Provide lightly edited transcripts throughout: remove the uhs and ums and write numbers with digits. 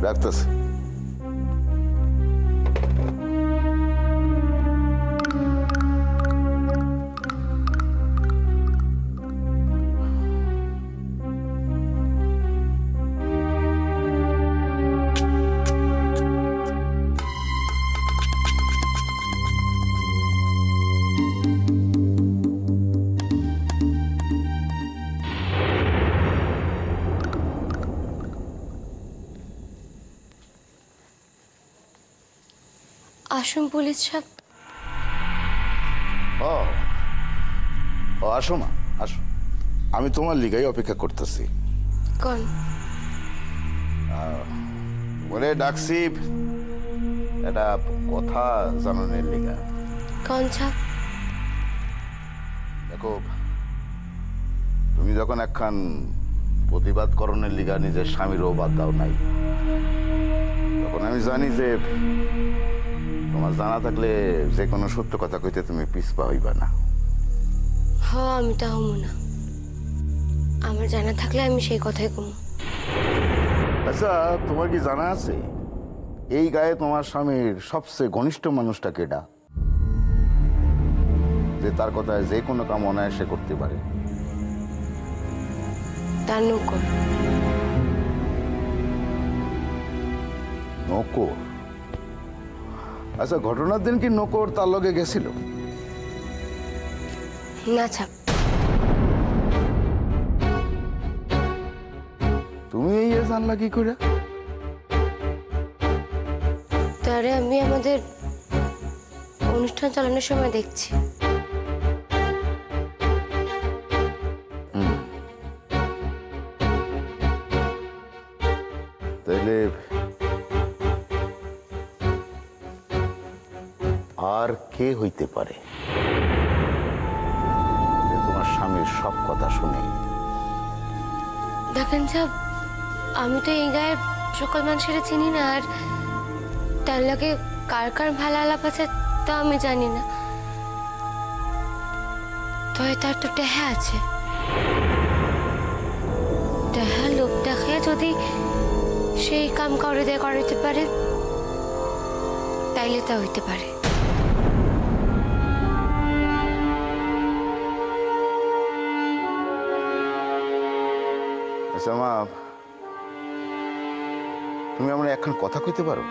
রাখতেছি। আসুন পুলিশ সাহেব। ও ও আসো মা, আসো। আমি তোমার লিগাই অপেক্ষা করতেছি। কোন? বলে ডাকছি একটা কথা জানানোর লিগা। কোন সাহেব? দেখো, তুমি যখন একখান প্রতিবাদ করণের লিগা নিজের স্বামীরও বাদ দাও নাই, তখন আমি জানি যে তোমার জানা থাকলে যে কোনো সত্য কথা কইতে তুমি পিছপা হইবা না। হ, আমি তা হমু না। আমার জানা থাকলে আমি সেই কথাই কমু। আচ্ছা, তোমার কি জানা আছে এই গায়ে তোমার স্বামীর সবচেয়ে ঘনিষ্ঠ মানুষটা কেডা, যে তার কথায় যে কোনো কাম অনায়াসে করতে পারে? তার নৌকর। নকর? আচ্ছা, ঘটনার দিন কি নকর তার লগে গেছিল? না ছাপ। তুমি এই জানলা কি করে? তারে আমি আমাদের অনুষ্ঠান চালানোর সময় দেখছি। তাইলে আর কে হইতে পারে যে তোমার স্বামীর সব কথা শুনে? দেখেন সাহেব, আমি তো এই গায়ের সকল মানুষের চিনি না, আর তার লাগে কার কার ভালো আলাপ আছে তা আমি জানি না। তবে তার তো টেহা আছে। টেহা লোক দেখে যদি সেই কাম করে দিয়ে করাইতে পারে, তাইলে তা হইতে পারে। আচ্ছা মা, তুমি আমরা এখন কথা কইতে পারো?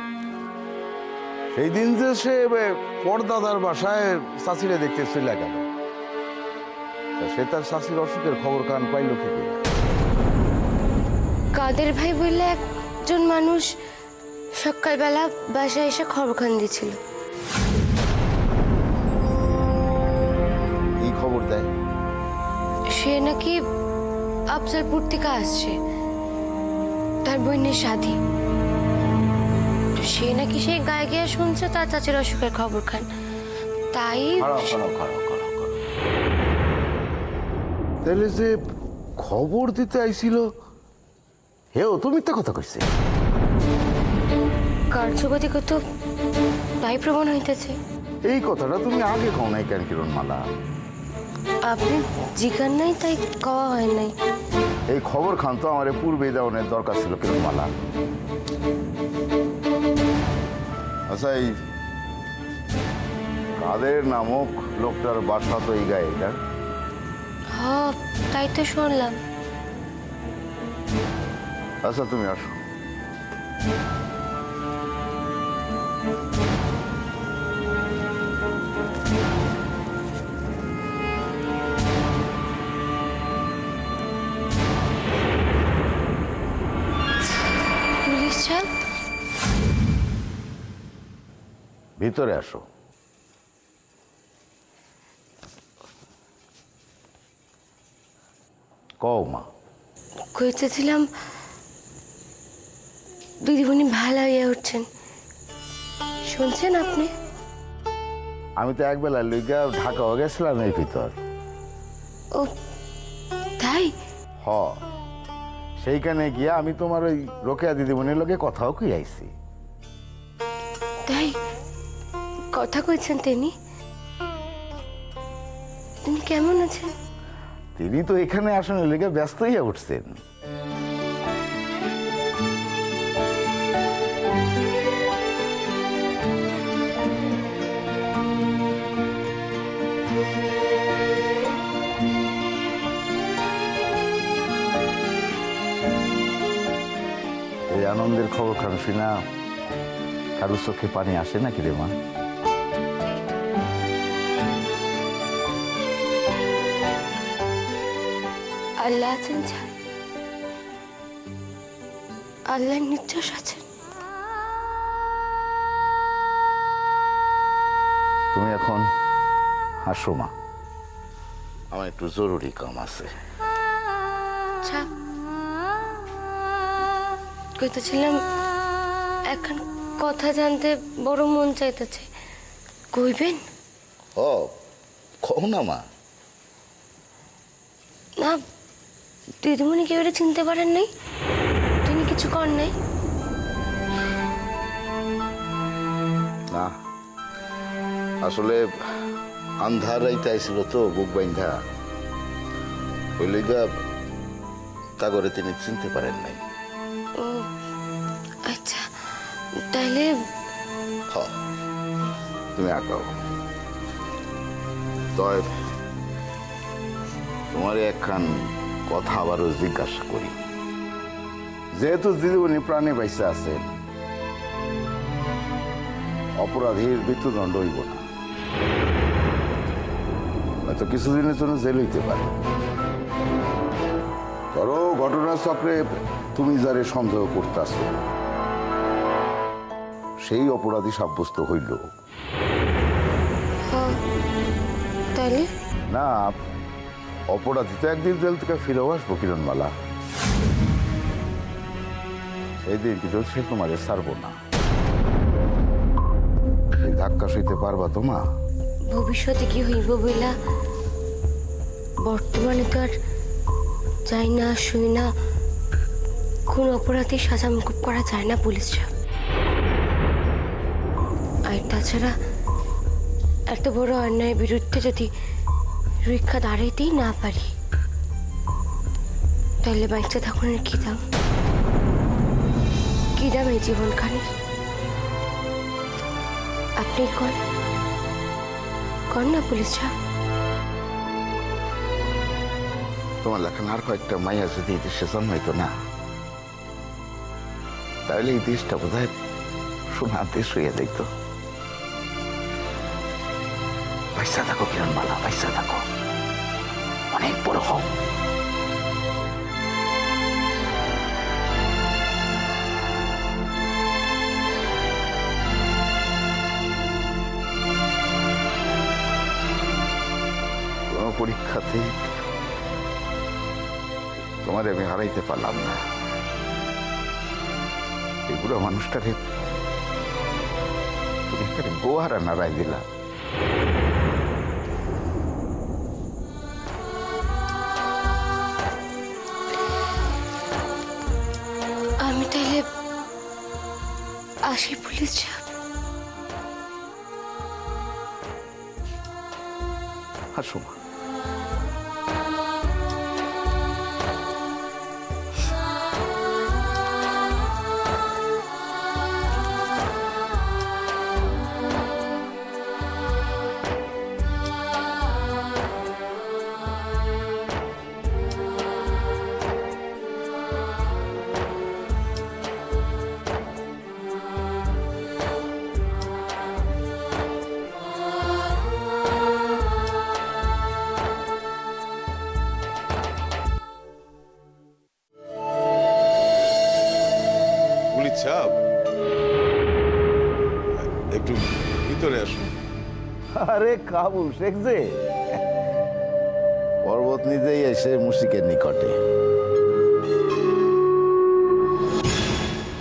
সেই দিন যে সে পরদাদার বাসায় চাচিরে দেখতে চলে গেল, সে তার চাচির অসুখের খবর কান পাইল কি করে? কাদের ভাই বললে একজন মানুষ সকালবেলা বাসায় এসে খবরখান দিয়েছিল। এই খবর দেয় সে নাকি আফজালপুর থেকে আসছে, তার বোনের শাদী। সে নাকি সেই গায়ে গিয়ে শুনছে তার চাচির অসুখের খবর খান, তাই। তাহলে যে খবর দিতে আইছিল হেও তো মিথ্যা কথা কইছে। কার্যগতিগত তাই প্রমাণ হইতেছে। এই কথাটা তুমি আগে কও নাই কেন কিরণ মালা? আপনি জিজ্ঞান নাই তাই কওয়া হয় নাই। এই খবর খান তো আমার পূর্বেই দেওয়ার দরকার ছিল কিরণ মালা। আচ্ছা, এই কাদের নামক লোকটার বাসা তো এই গায়ে, এটা? হ, তাই তো শুনলাম। আচ্ছা, তুমি আসো। পুলিশ সাহেব, ভিতরে আসো। কও মা। কইতেছিলাম দিদিমণি ভালো হইয়া উঠছেন, শুনছেন আপনি? আমি তো একবেলা লইগা ঢাকাও গেছিলাম এর ভিতর। ও তাই? হ, সেইখানে গিয়া আমি তোমার ওই রোকেয়া দিদিমণির লগে কথাও কই আইছি। তাই কথা কইছেন তিনি? তিনি কেমন আছেন? তিনি তো এখানে আসানোর লেগে ব্যস্ত হইয়া উঠছেন। আনন্দের খবর খান শুনা কারোর চোখে পানি আসে নাকি রে মা? আল্লাহ আছেন ছাড়, আল্লাহর নিশ্বাস আছেন। তুমি এখন হাসো মা, আমার একটু জরুরি কাম আছে। আচ্ছা, কইতেছিলাম এখন কথা জানতে বড় মন চাইতেছে, কইবেন? ও কও না মা। না, দিদিমণি কেউ এটা চিনতে পারেন নাই, তিনি কিছু কর নাই? না, আসলে আন্ধার রাইতে আইছিল তো বুক বাইন্ধা, ওই লইগা তা করে তিনি চিনতে পারেন নাই। ও আচ্ছা, তাইলে হ, তুমি আঁকাও। তয় তোমার একখান কথা আবারও জিজ্ঞাসা করি। যেহেতু দিদিমণি প্রাণে বাইসা আছেন, অপরাধীর মৃত্যুদণ্ড হইব না, হয়তো কিছুদিনের জন্য জেল হইতে পারে। ধরো ঘটনাচক্রে তুমি যারে সন্দেহ করতেছ সেই অপরাধী সাব্যস্ত হইল তাইলে না, অপরাধী তো একদিন জেল থেকে ফিরেও আসবো কিরণমালা। সেই দিন কিন্তু সে তোমারে ছাড়বো না। সেই ধাক্কা সইতে পারবা তোমা? ভবিষ্যতে কি হইব বইলা বর্তমানে তো আর যাই না, শুই না, কোন অপরাধী সাজা মুকুব করা যায় না পুলিশরা। আর তাছাড়া এত বড় অন্যায়ের বিরুদ্ধে যদি রক্ষা দাঁড়াইতেই না পারি, তাহলে বাইকটা তখন কি দাম? কি দাম এই জীবনখানির? আপনি কন না পুলিশ সাহেব। তোমার লেখান আর কয়েকটা মাইয়া যদি এই দেশে জন্মাইতো না, তাহলে এই দেশটা বোধ হয় সোনার দেশ হইয়া যাইত। পয়সা থাকো কিরণমালা, পয়সা থাকো, অনেক বড় হও। কোন পরীক্ষাতে তোমার আমি হারাইতে পারলাম না। এই বুড়ো মানুষটাকে তুমি এখানে গোহারা নাড়াই দিলা। আমি তাইলে আসি পুলিশ সাহেব। হাসো মা। চাপ একটু ভিতরে আসুন। আরে কাবু শেখ যে পর্বত নিজেই এসে মুশিকের নিকটে।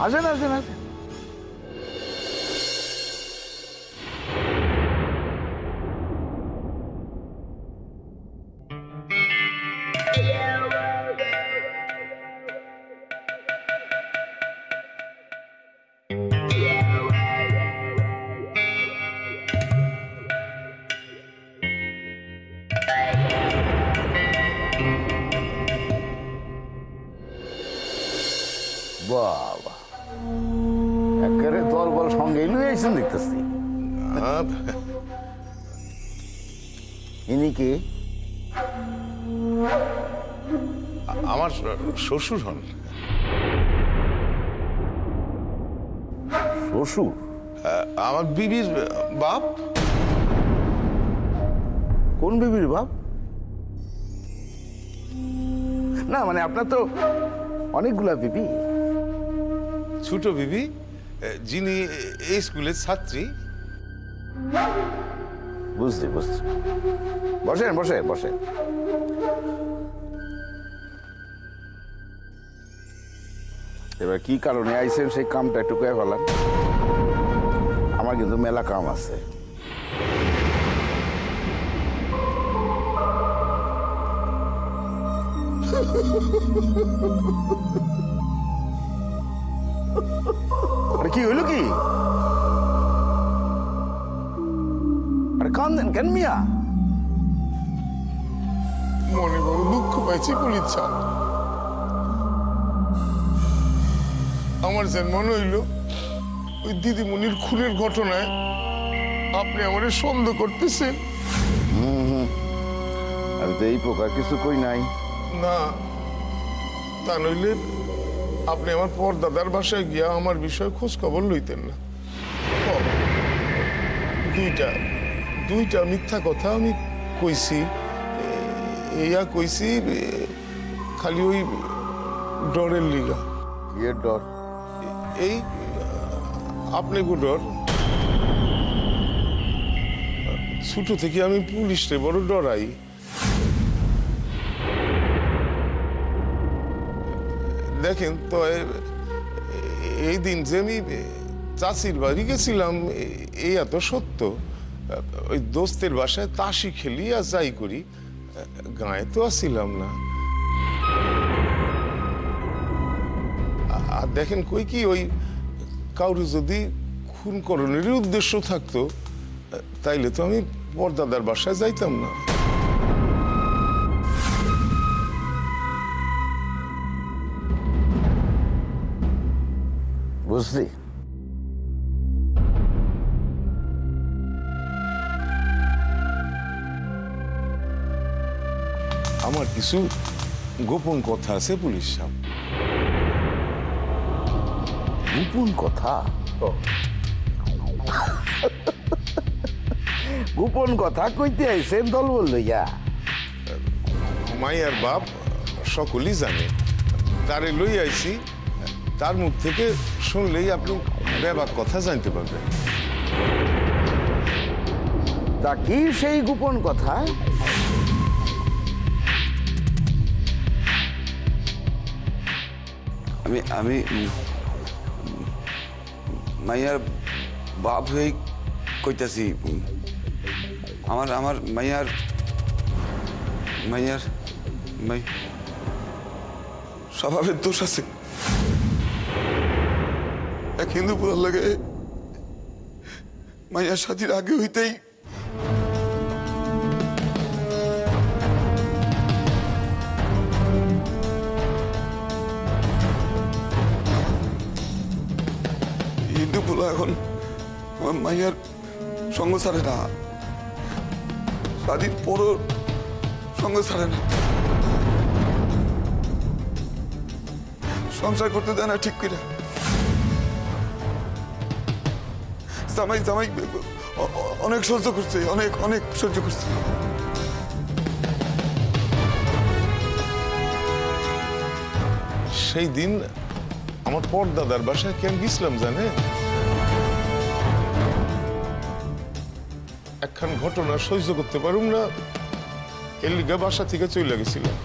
আসেন আসেন আসেন। বাবা, একেবারে দলবল সঙ্গে লুই আইছেন দেখতেছি। ইনি কি? আমার শ্বশুর হন। শ্বশুর? আমার বিবির বাপ। কোন বিবির বাপ? না মানে আপনার তো অনেকগুলা বিবি। ছোট বিবি, যিনি এই স্কুলের ছাত্রী। বুঝছি বুঝছি, বসেন বসেন বসেন। এবার কি কারণে আইছেন সেই কামটা একটু কয়ে ফেলান। আমার কিন্তু মেলা কাম আছে। আরে কি হইল কি? আরে কান্দেন কেন মিয়া? মনে বড় দুঃখ পাইছি পুলিশ সাহেব। আমার যেন মনে হইল ওই দিদিমণির খুনের ঘটনায় আপনি আমারে সন্দেহ করতেছেন। আমি তো এই প্রকার কিছু কই নাই। না, তা নইলে আপনি আমার পরদাদার বাসায় গিয়া আমার বিষয়ে খোঁজ খবর লইতেন না। ও, দুইটা মিথ্যা কথা আমি কইছি। ইয়া কইছি খালি ওই ডরের লিগা। কি এর ডর? এই আপনি গো ডর। ছোট থেকে আমি পুলিশরে বড় ডরাই। দেখেন তো এই দিন যে আমি চাচির বাড়ি গেছিলাম এই এত সত্য। ওই দোস্তের বাসায় তাসি খেলি আর যাই করি, গায়ে তো আসছিলাম না। আর দেখেন কই কি ওই কাউরে যদি খুন করণেরই উদ্দেশ্য থাকতো তাইলে তো আমি পরদাদার বাসায় যাইতাম না। বুঝলি? আমার কিছু গোপন কথা আছে পুলিশ সাহেব। গোপন কথা? গোপন কথা কইতে আইছেন দলবল লইয়া? মাইয়ার বাপ সকলেই জানে, তারে লই আইছি। তার মুখ থেকে শুনলেই আপনি ব্যাপার কথা জানতে পারবেন। তা কি সেই গোপন কথা? আমি মাইয়ার বাপ হয়ে কইতাছি। আমার মাইয়ার স্বভাবের দোষ আছে। এক হিন্দু পুরার লাগে মাইয়ার সাথীর আগে হইতেই হিন্দু পুলা এখন আমার মাইয়ার সঙ্গ ছাড়ে না, সাদির পরও সঙ্গ ছাড়ে না, সংসার করতে দেয় না ঠিক করে। জামাই জামাই অনেক সহ্য করছে, অনেক অনেক সহ্য করছে। সেই দিন আমার পরদাদার বাসায় কেন গেছিলাম জানে? একখান ঘটনা সহ্য করতে পারুম না, এর লিগা বাসা থেকে চলে গেছিলাম।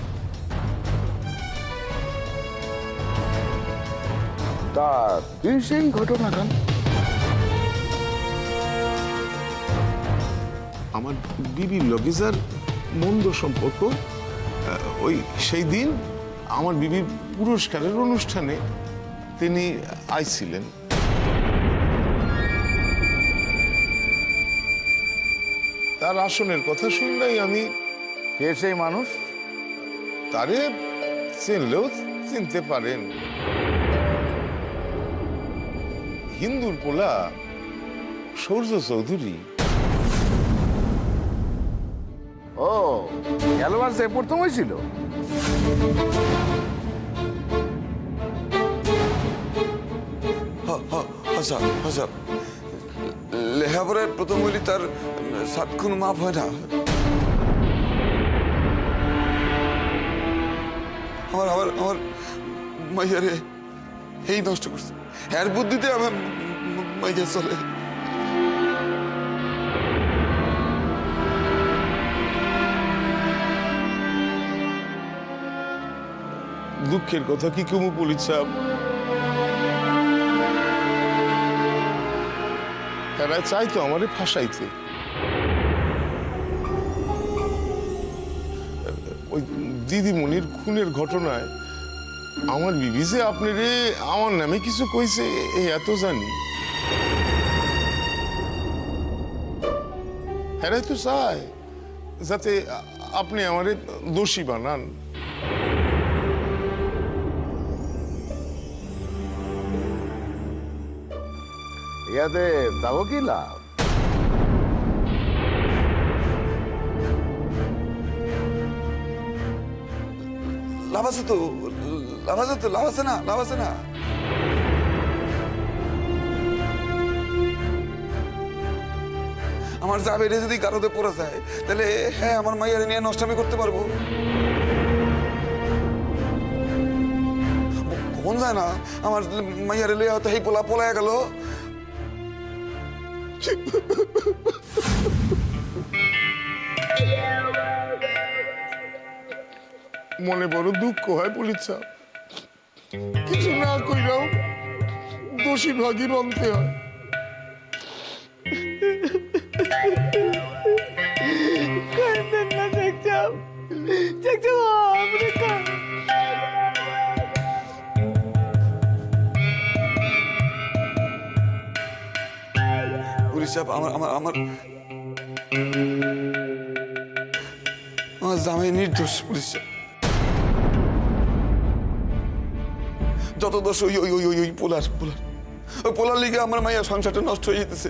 তা কি সেই ঘটনা খান? আমার বিবির লগে যার মন্দ সম্পর্ক, ওই সেই দিন আমার বিবির পুরস্কারের অনুষ্ঠানে তিনি আইছিলেন। তার আসনের কথা শুনলেই আমি কে সেই মানুষ? তারে চিনলেও চিনতে পারেন। হিন্দুর পোলা সূর্য চৌধুরী। ও গেলবার সে প্রথম হয়েছিল? আচ্ছা আচ্ছা লেহাপড়ায় প্রথম হইলে তার 7 খুন মাফ হয় না। আমার আমার আমার মাইয়ারে এই নষ্ট করছে, এর বুদ্ধিতে আমার মাইয়া চলে। দুঃখের কথা কি কমু পুলিশ সাহেব, তারা চাইতো আমারে ফাঁসাইতে। ওই দিদিমণির খুনের ঘটনায় আমার বিবি যে আপনারে আমার নামে কিছু কইছে এই এত জানি। এরাই তো চায় যাতে আপনি আমারে দোষী বানান। ইয়াতে যাবো কি লাভ? লাভ আছে তো, লাভ আছে তো, লাভ আছে না, লাভ আছে না। আমার জাবেরে যদি কারোতে পড়া যায় তাহলে হ্যাঁ আমার মাইয়ারে নিয়ে নষ্টামি করতে পারবো। কোন যায় না আমার মাইয়ারে লইয়া তো এই পোলা পলায়া গেল। মনে বড় দুঃখ হয় পুলিশ সাহেব, কিছু না কইরাও দোষী ভাগী বলতে হয়। পুলিশ সাহেব আমার আমার আমার আমার জামাই নির্দোষ। পুলিশ সাহেব যত দোষ ওই ওই ওই ওই পোলার পোলার ওই পোলার লিগে আমার মাইয়া সংসারটা নষ্ট হয়ে যেতেছে।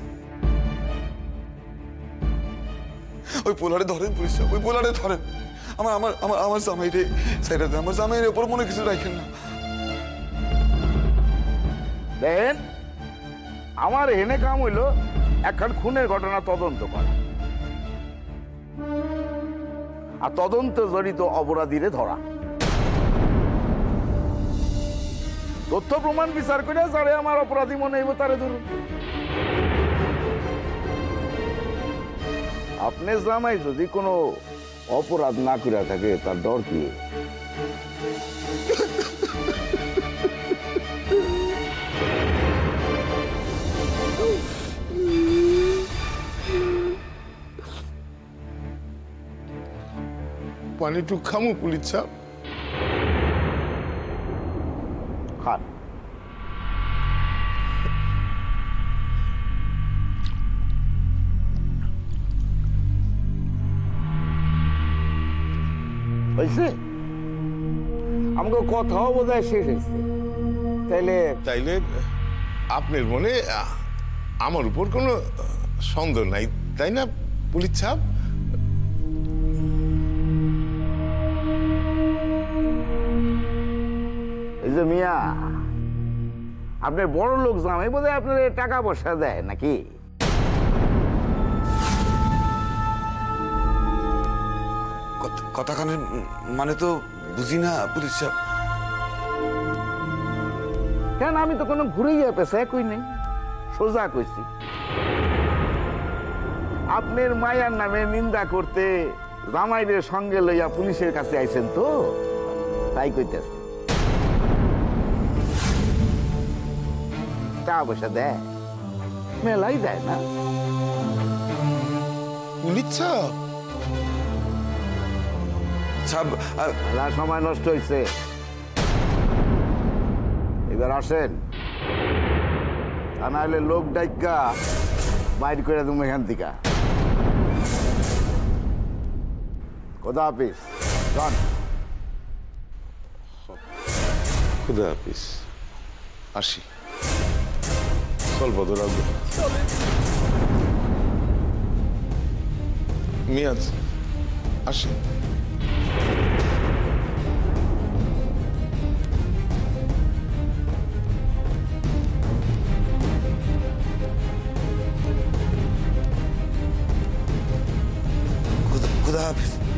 ওই পোলারে ধরেন পুলিশ সাহেব, ওই পোলারে ধরেন। আমার আমার আমার আমার জামাইরে সাইডা দেন, আমার জামাইয়ের ওপর মনে কিছু রাখেন না। দেখেন, আমার এনে কাম হইলো এখন খুনের ঘটনা তদন্ত করা আর তদন্ত জড়িত অপরাধীরে ধরা, তথ্য প্রমাণ বিচার করে যারে আমার অপরাধী মনে হইব তারে ধরুন। আপনি জামাই যদি কোনো অপরাধ না করে থাকে তার ডর কি? পানি টু খামু পুলিশ সাহেব? খান। হয়েছে? আমাকে কথাও বোধ হয় শেষ হয়েছে। তাইলে তাইলে আপনার মনে আমার উপর কোনো সন্দেহ নাই, তাই না পুলিশ সাহেব? এই যে মিয়া, আপনার বড় লোক জামাই বোধ হয় আপনার টাকা পয়সা দেয় নাকি? কথাখানের মানে তো বুঝি না পুলিশ সাহেব। কেন, আমি তো কোনো ঘুরে গিয়ে পেশায় কই নেই, সোজা কইছি। আপনার মায়ার নামে নিন্দা করতে জামাইদের সঙ্গে লইয়া পুলিশের কাছে আইছেন তো, তাই কইতেছে। টাকা পয়সা দেয়, মেলাই দেয় না? পুলিশ সাহেব মেলা সময় নষ্ট হয়েছে, এবার আসেন, তা না হলে লোক ডাইকা বাইর করে তুমি এখান থেকে। খোদা হাফিজ। যান। খুদা হাফিজ। আসি। চল বদর আগে। মিয়াজ আসি। আল্লাহ হাফিজ।